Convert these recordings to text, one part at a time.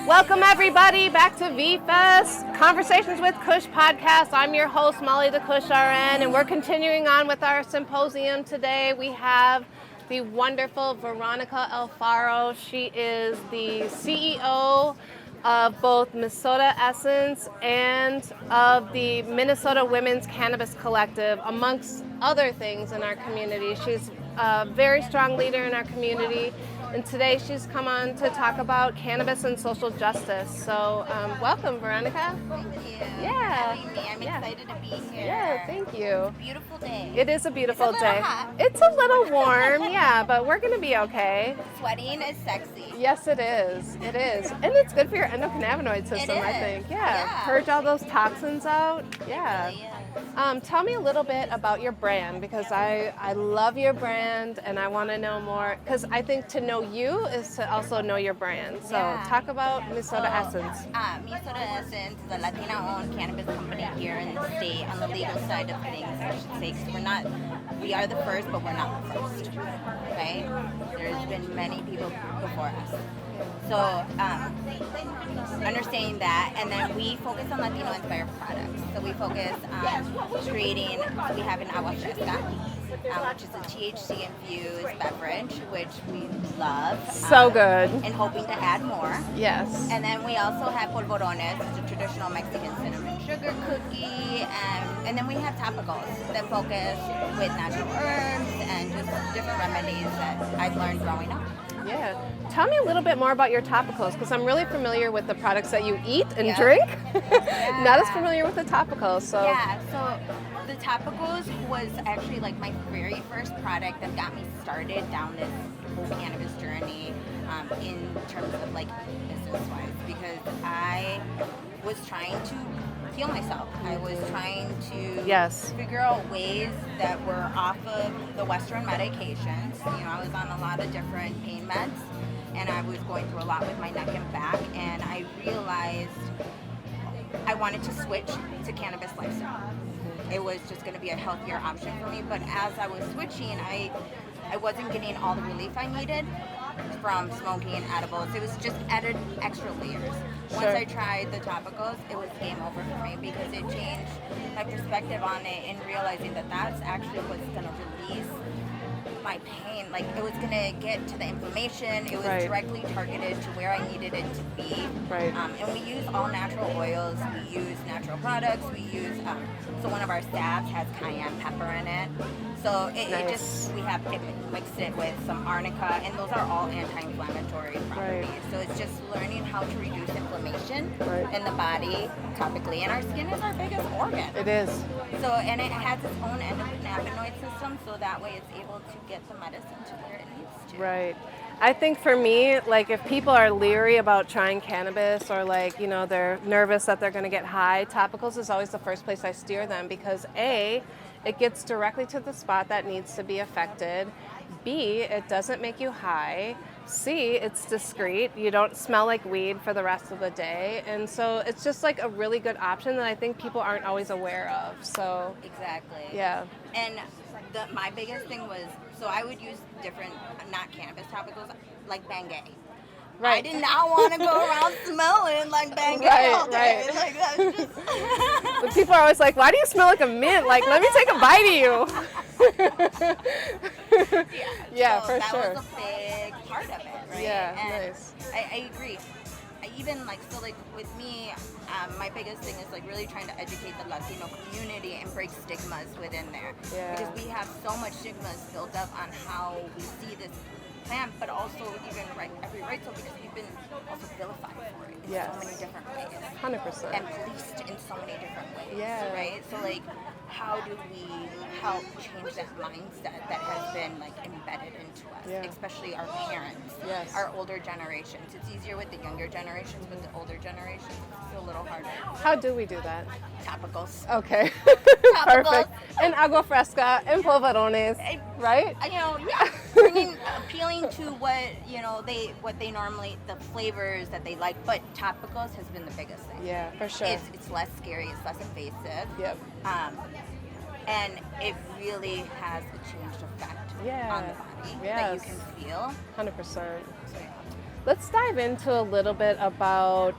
Welcome everybody back to V-Fest, Conversations with Kush podcast. I'm your host, Molly the Kush RN, and we're continuing on with our symposium today. We have the wonderful Veronika Alfaro. She is the CEO of both Minnesota Essence and of the Minnesota Women's Cannabis Collective, amongst other things in our community. She's a very strong leader in our community, and today she's come on to talk about cannabis and social justice. So welcome, Veronika. Thank you Yeah. for having me. I'm excited to be here. Yeah, thank you. It's a beautiful day. It is a beautiful It's a little day. hot. It's a little warm, yeah, but we're going to be okay. Sweating is sexy. Yes, it is. It is. And it's good for your endocannabinoid system, I is. think. Yeah. Yeah. Purge all those toxins out. Yeah. It really is. Tell me a little bit about your brand, because I love your brand and I want to know more, because I think to know you is to also know your brand. So Yeah. talk about Minnesota Essence. Minnesota Essence is a Latina-owned cannabis company here in the state on the legal side of things, I should say. 'Cause we are the first, but we're not the first, right? There's been many people before us. So understanding that, and then we focus on Latino-inspired products. So we focus on creating, we have an agua fresca, which is a THC-infused beverage, which we love. So good. And hoping to add more. Yes. And then we also have polvorones, it's a traditional Mexican cinnamon sugar cookie. And then we have topicals that focus with natural herbs and just different remedies that I've learned growing up. Yeah. Tell me a little bit more about your topicals, because I'm really familiar with the products that you eat and Yeah. drink. Yeah. Not as familiar with the topicals. So Yeah, so the topicals was actually like my very first product that got me started down this whole cannabis journey in terms of like business-wise, because I was trying to heal myself. I was trying to Yes. figure out ways that were off of the Western medications. You know, I was on a lot of different pain meds, and I was going through a lot with my neck and back, and I realized I wanted to switch to cannabis lifestyle. It was just going to be a healthier option for me, but as I was switching, I wasn't getting all the relief I needed from smoking edibles. It was just added extra layers. Once Sure. I tried the topicals, it was game over for me, because it changed my perspective on it and realizing that that's actually what's going to release my pain. Like, it was going to get to the inflammation. It was Right. directly targeted to where I needed it to be. Right. And we use all natural oils. We use natural products. We use, so one of our staffs has cayenne pepper in it. So it Nice. just, we have it mixed it with some arnica, and those are all anti-inflammatory properties. So it's just learning how to reduce inflammation Right. in the body topically. And our skin is our biggest organ. it is. So, and it has its own endocannabinoid system, so that way it's able to get the medicine to where it needs to. Right. I think for me, like, if people are leery about trying cannabis, or like, you know, they're nervous that they're going to get high, topicals is always the first place I steer them, because A, it gets directly to the spot that needs to be affected. B, it doesn't make you high. C, it's discreet. You don't smell like weed for the rest of the day. And so it's just like a really good option that I think people aren't always aware of. So Exactly. yeah. And my biggest thing was, so I would use different, not cannabis topicals, like Bengay. I Right. did not want to go around smelling like Bengay Right, all day. right. Like, that's just... But people are always like, why do you smell like a mint? Like, let me take a bite of you. Yeah, so for that sure. was a big part of it, right? Yeah, and nice. I agree. I even like, so like with me, my biggest thing is like really trying to educate the Latino community and break stigmas within there. Yeah. Because we have so much stigmas built up on how we see this plant, but also even every right, so because we've been also vilified for it in Yes. so many different ways. 100%. And policed in so many different ways, Yeah. right? So like, how do we help change that mindset that has been like embedded into us, Yeah. especially our parents, Yes. our older generations? It's easier with the younger generations, but the older generations, it's a little harder. How do we do that? Topicals. Okay. Topicals. Perfect. And agua fresca and polvorones, right? Appealing to what what they normally, the flavors that they like, but topicals has been the biggest thing. Yeah, for sure. It's less scary, it's less invasive. Yep. And it really has a changed effect Yeah. on the body that you Yes. can feel. 100%. So, yeah. Let's dive into a little bit about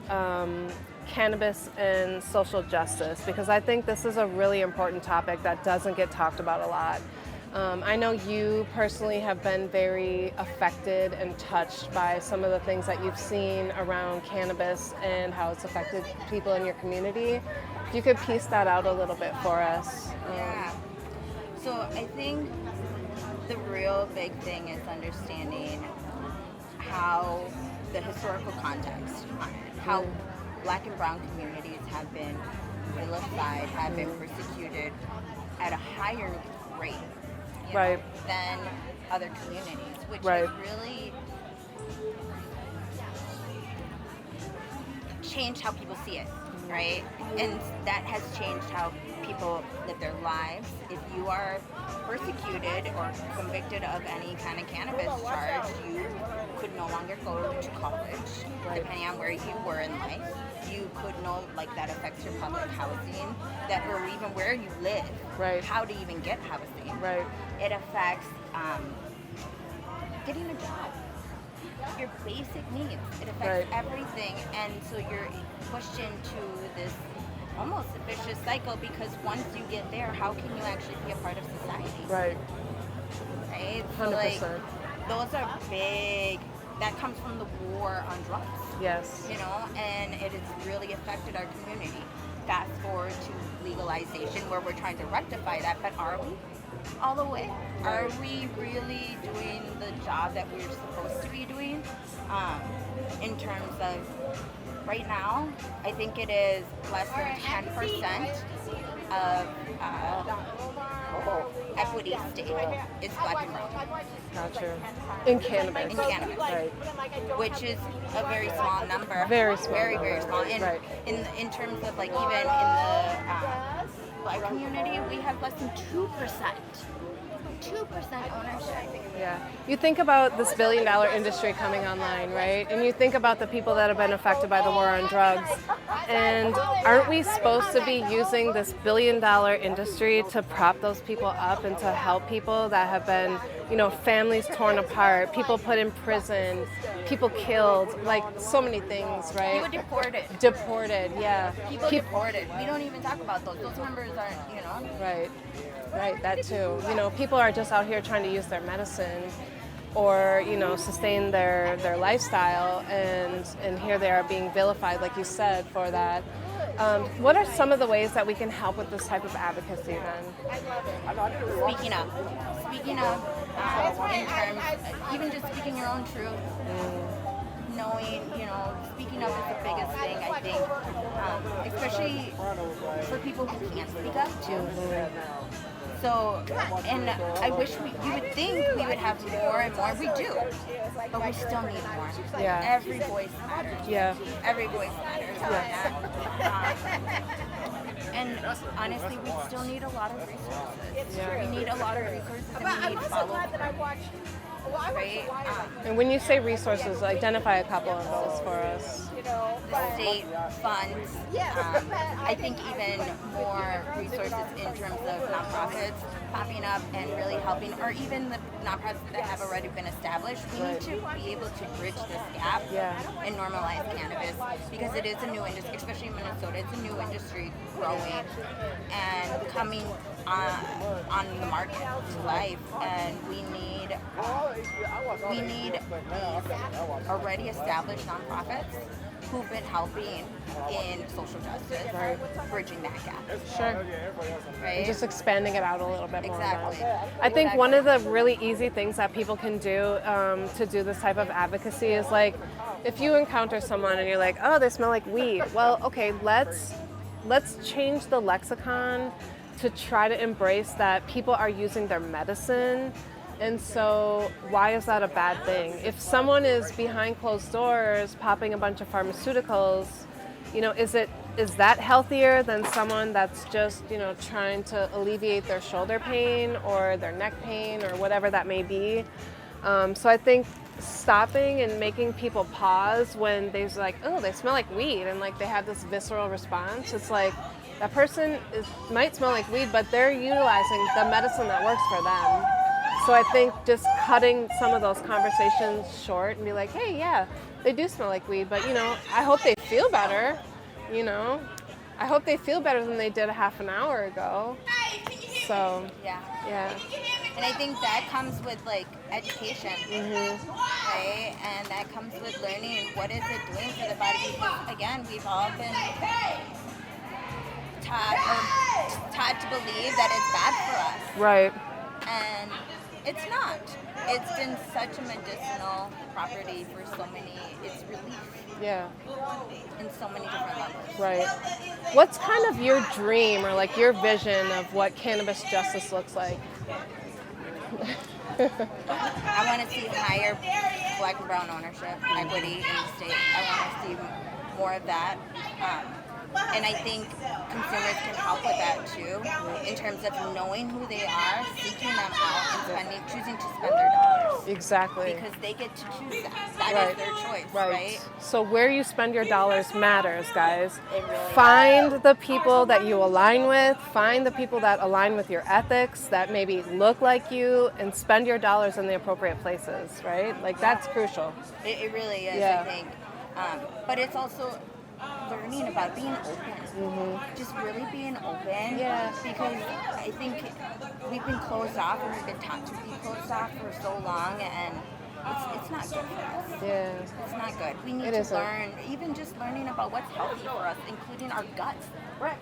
cannabis and social justice, because I think this is a really important topic that doesn't get talked about a lot. I know you personally have been very affected and touched by some of the things that you've seen around cannabis and how it's affected people in your community. If you could piece that out a little bit for us. Yeah. So I think the real big thing is understanding how the historical context on it, how Black and brown communities have been vilified, have been persecuted at a higher rate, Right. than other communities, which Right. has really changed how people see it, right? And that has changed how people live their lives. If you are persecuted or convicted of any kind of cannabis charge, you could no longer go to college, depending on where you were in life. You could know, like, that affects your public housing, that, or even where you live, Right. how to even get housing. Right. It affects getting a job, your basic needs. It affects Right. everything, and so you're pushed into this almost a vicious cycle, because once you get there, how can you actually be a part of society? Right. Right? So 100%. like, those are big. That comes from the war on drugs. Yes. You know, and it has really affected our community. Fast forward to legalization, where we're trying to rectify that, but are we all the way? Are we really doing the job that we're supposed to be doing? In terms of right now, I think it is less than 10% of equity state is Black and brown. Gotcha. In cannabis. In cannabis. Right. Which is a very small number. Very small Very, number. very small. And Right. in terms of, like, even in the Black community, we have less than 2%. 2% ownership. Yeah. You think about this billion-dollar industry coming online, right? And you think about the people that have been affected by the war on drugs. And aren't we supposed to be using this billion-dollar industry to prop those people up and to help people that have been, families torn apart, people put in prison, people killed, like so many things, right? People deported. Deported, yeah. People deported. We don't even talk about those. Those numbers aren't, Right. Right, that too. People are just out here trying to use their medicine or, sustain their lifestyle, and here they are being vilified, like you said, for that. What are some of the ways that we can help with this type of advocacy then? Speaking up, in terms, even just speaking your own truth. Knowing, speaking up is the biggest thing, I think, especially for people who can't speak up too. So, and I wish you would think we would have more and more. We do, but we still need more. Yeah. Every voice matters. Yeah. Every voice matters. And honestly, we still need a lot of resources. Yeah. We need a lot of resources, and we need follow-through. Right? And when you say resources, identify a couple of those for us. The state funds, I think even more resources in terms of nonprofits popping up and really helping, or even the nonprofits that have already been established. We need to be able to bridge this gap and normalize cannabis, because it is a new industry, especially in Minnesota. It's a new industry growing and coming on the market to life, and we need these already established nonprofits who've been helping in social justice, bridging that gap. Sure. Right? And just expanding it out a little bit more. Exactly. I think one of the really easy things that people can do to do this type of advocacy is, like, if you encounter someone and you're like, oh, they smell like weed. Well, okay, let's change the lexicon to try to embrace that people are using their medicine. And so why is that a bad thing? If someone is behind closed doors popping a bunch of pharmaceuticals, is that healthier than someone that's just, trying to alleviate their shoulder pain or their neck pain or whatever that may be? So I think stopping and making people pause when they're like, oh, they smell like weed, and like they have this visceral response. It's like, that person might smell like weed, but they're utilizing the medicine that works for them. So I think just cutting some of those conversations short and be like, hey, yeah, They do smell like weed, but, I hope they feel better, I hope they feel better than they did a half an hour ago. So, yeah. And I think that comes with, like, education, right? And that comes with learning what is it doing for the body. Because, again, we've all been taught to believe that it's bad for us. Right. And it's not. It's been such a medicinal property for so many, it's relief. Yeah. In so many different levels. Right. What's kind of your dream or like your vision of what cannabis justice looks like? I want to see higher Black and brown ownership, equity in the state. I want to see more of that. And I think consumers can help with that too, in terms of knowing who they are, seeking them out, and choosing to spend their dollars. Exactly. Because they get to choose that. That is their choice, right? So where you spend your dollars matters, guys. It really Find the people that you align with, find the people that align with your ethics, that maybe look like you, and spend your dollars in the appropriate places, right? Like, that's crucial. It really is, I think. But it's also learning about being open, just really being open, because I think we've been closed off and we've been taught to be closed off for so long, and it's not good for us. Yeah. It's not good. We need to learn, even just learning about what's healthy for us, including our guts. We're at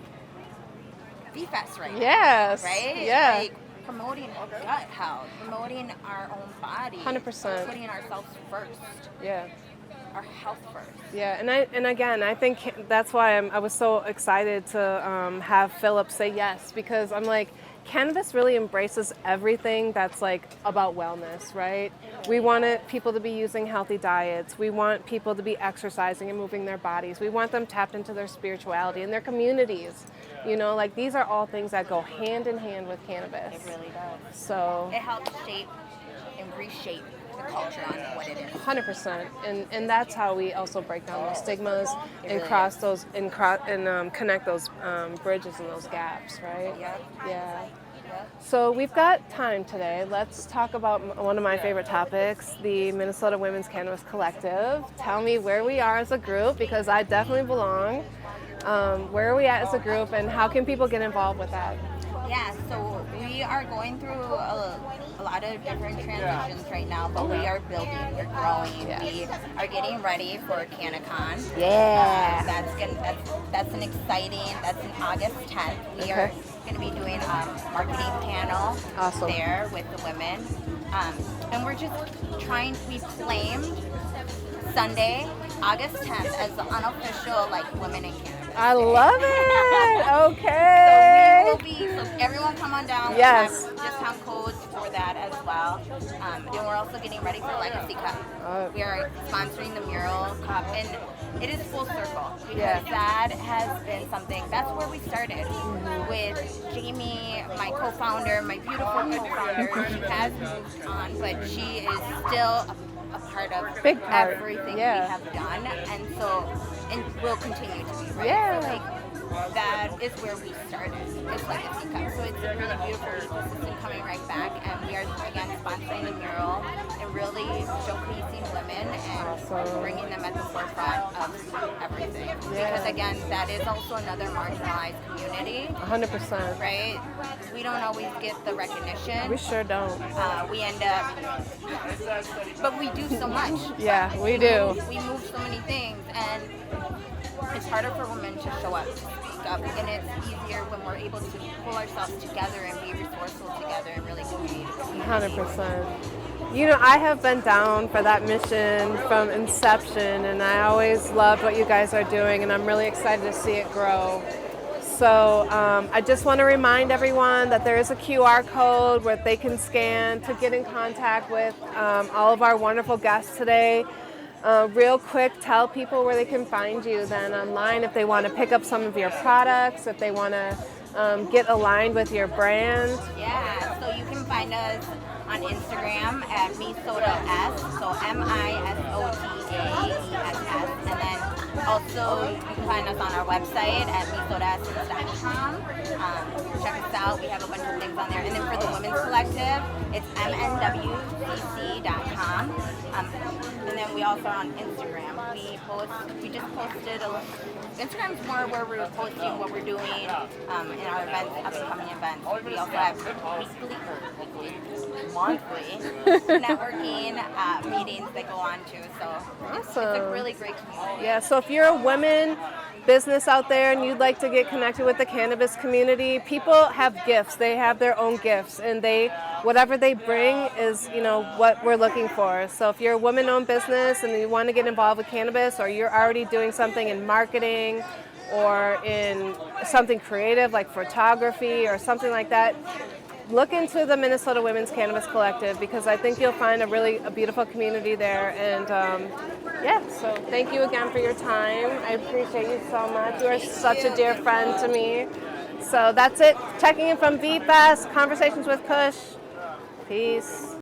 VFest right now. Yes. Right? Yeah. Like, promoting gut health, promoting our own body. 100%. Putting ourselves first. Yeah. Our health first. Yeah, and again, I think that's why I was so excited to have Philip say yes, because I'm like, cannabis really embraces everything that's like about wellness, right? We want people to be using healthy diets. We want people to be exercising and moving their bodies. We want them tapped into their spirituality and their communities. Like, these are all things that go hand in hand with cannabis. It really does. So it helps shape and reshape the culture on what it is. 100%, and that's how we also break down those stigmas and cross those and connect those bridges and those gaps, right? Yeah. So we've got time today. Let's talk about one of my favorite topics, the Minnesota Women's Cannabis Collective. Tell me where we are as a group, because I definitely belong. Where are we at as a group, and how can people get involved with that? Yeah, so we are going through a lot of different transitions right now, but we are building, we're growing. We are getting ready for CannaCon. Yeah. That's an exciting, that's in August 10th. We are going to be doing a marketing panel there with the women. And we're just trying to be claimed Sunday, August 10th, as the unofficial, Women in Cannabis I Day. love it. Okay. So we will be, so everyone come on down. Yes. We have discount codes for that as well. And we're also getting ready for Legacy Cup. We are sponsoring the Mural Cup, and it is full circle, because that has been something, that's where we started with Jamie, my co-founder, my beautiful co-founder. She has moved on, but she is still a part of everything we have done, and will continue to be, right? So, that is where we started. It's Legacy Cup. So it's a really beautiful ecosystem coming right back, and we are again sponsoring the mural and really showcasing women and bringing them at the forefront of everything. Because again, that is also another marginalized community. 100%. Right? We don't always get the recognition. We sure don't. We end up, but we do so much. Yeah, we do. We move so many things, and it's harder for women to show up, to speak up, and it's easier when we're able to pull ourselves together and be resourceful together and really create a community. 100%. I have been down for that mission from inception, and I always loved what you guys are doing, and I'm really excited to see it grow. So I just want to remind everyone that there is a QR code where they can scan to get in contact with all of our wonderful guests today. Real quick, tell people where they can find you then online if they want to pick up some of your products, if they want to get aligned with your brand. Yeah, so you can find us on Instagram at MiSotaS, so MISOTAESS, and then also you can find us on our website at MiSotaEssence.com. Check us out, we have a bunch of things on there. And then for the Women's Collective, it's MNWCC.com. And then we also are on Instagram. We just posted Instagram's more where we're posting what we're doing in our events, upcoming events. We also have monthly networking meetings that go on too. So Awesome. it's a really great community. Yeah, so if you're a women business out there and you'd like to get connected with the cannabis community, people have gifts. They have their own gifts, and whatever they bring is, what we're looking for. So if you're a woman-owned business and you want to get involved with cannabis, or you're already doing something in marketing or in something creative like photography or something like that, look into the Minnesota Women's Cannabis Collective, because I think you'll find a beautiful community there. And so thank you again for your time. I appreciate you so much. You are such a dear friend to me. So that's it. Checking in from VFest, Conversations with Kush. Peace.